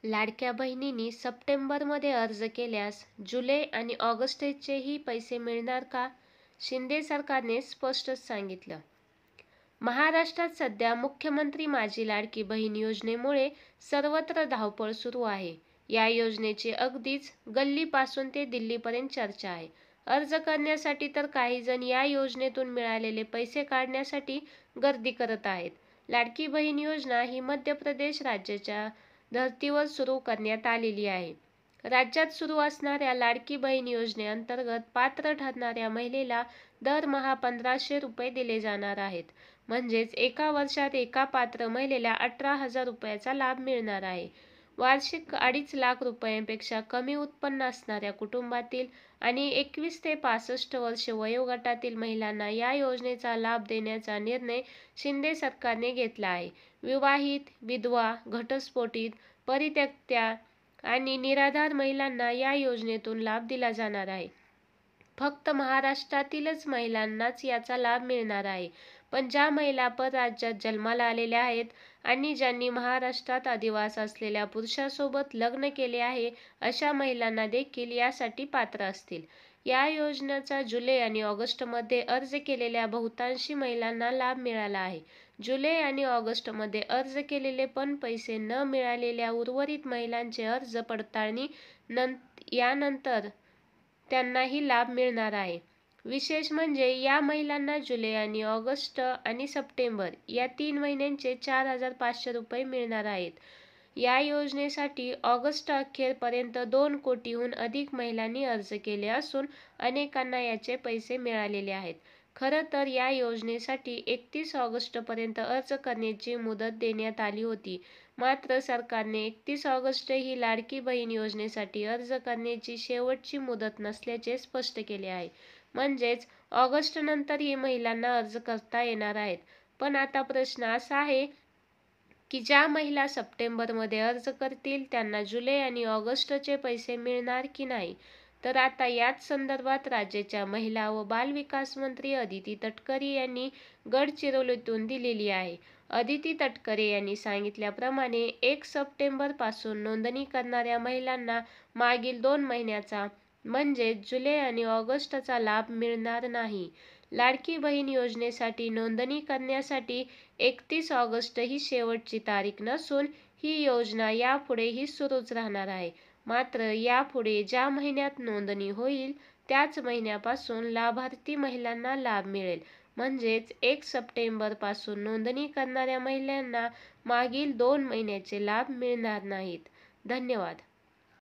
लाडक्या बहिणींनी सप्टेंबरमध्ये अर्ज केल्यास जुलै आणि ऑगस्टचेही पैसे मिळणार का? शिंदे सरकारने स्पष्टच सांगितलं. महाराष्ट्रात सध्या मुख्यमंत्री माझी लाडकी बहीण योजनेमुळे सर्वत्र धावपळ सुरू आहे. या योजनेची अगदीच गल्लीपासून ते दिल्लीपर्यंत चर्चा आहे. अर्ज करण्यासाठी तर काही जण या योजनेतून मिळालेले पैसे काढण्यासाठी गर्दी करत आहेत. लाडकी बहीण योजना ही मध्य प्रदेश राज्याच्या धर्तीवर सुरू करण्यात आलेली आहे. राज्यात सुरू असणाऱ्या लाडकी बहीण योजनेअंतर्गत पात्र ठरणाऱ्या महिलेला दरमहा 1,500 रुपये दिले जाणार आहेत. म्हणजेच एका वर्षात एका पात्र महिलेला 18,000 रुपयाचा लाभ मिळणार आहे. वार्षिक 2.5 लाख रुपयांपेक्षा कमी उत्पन्न असणाऱ्या कुटुंबातील आणि 21 ते 65 वर्षे वयोगटातील महिलांना या योजनेचा लाभ देण्याचा निर्णय शिंदे सरकारने घेतला आहे. विवाहित, विधवा, घटस्फोटित, परित्यक्त्या आणि निराधार महिलांना या योजनेतून लाभ दिला जाणार आहे. फक्त महाराष्ट्रातीलच महिलांनाच याचा लाभ मिळणार आहे. पण ज्या महिला परराज्यात जन्माला आलेल्या आहेत आणि ज्यांनी महाराष्ट्रात अधिवास असलेल्या पुरुषासोबत लग्न केले आहे, अशा महिलांना देखील यासाठी पात्र असतील. या योजनेचा जुलै आणि ऑगस्टमध्ये अर्ज केलेल्या बहुतांशी महिलांना लाभ मिळाला आहे. जुलै आणि ऑगस्टमध्ये अर्ज केलेले पण पैसे न मिळालेल्या उर्वरित महिलांचे अर्ज पडताळणी यानंतर त्यांनाही लाभ मिळणार आहे. विशेष म्हणजे या महिलांना जुलै आणि ऑगस्ट आणि सप्टेंबर या 3 महिन्यांचे 4,500 रुपये मिळणार आहेत. या योजनेसाठी ऑगस्ट अखेरपर्यंत 2 कोटीहून अधिक महिलांनी अर्ज केले असून अनेकांना याचे पैसे मिळालेले आहेत. खरं तर या योजनेसाठी 31 ऑगस्टपर्यंत अर्ज करण्याची मुदत देण्यात आली होती. मात्र सरकारने 31 ऑगस्ट ही लाडकी बहीण योजनेसाठी अर्ज करण्याची शेवटची मुदत नसल्याचे स्पष्ट केले आहे. म्हणजेच ऑगस्टनंतरही महिलांना अर्ज करता येणार आहेत. पण आता प्रश्न असा आहे की ज्या महिला सप्टेंबरमध्ये अर्ज करतील त्यांना जुलै आणि ऑगस्टचे पैसे मिळणार की नाही? तर आता याच संदर्भात राज्याच्या महिला व बालविकास मंत्री अदिती तटकरे यांनी गडचिरोलीतून दिलेली आहे. अदिती तटकरे यांनी सांगितल्याप्रमाणे 1 सप्टेंबरपासून नोंदणी करणाऱ्या महिलांना मागील 2 महिन्याचा म्हणजेच जुलै आणि ऑगस्टचा लाभ मिळणार नाही. लाडकी बहीण योजनेसाठी नोंदणी करण्यासाठी 31 ऑगस्ट ही शेवटची तारीख नसून ही योजना यापुढेही सुरूच राहणार आहे. मात्र यापुढे ज्या महिन्यात नोंदणी होईल त्याच महिन्यापासून लाभार्थी महिलांना लाभ मिळेल. म्हणजेच 1 सप्टेंबरपासून नोंदणी करणाऱ्या महिलांना मागील 2 महिन्याचे लाभ मिळणार नाहीत. धन्यवाद.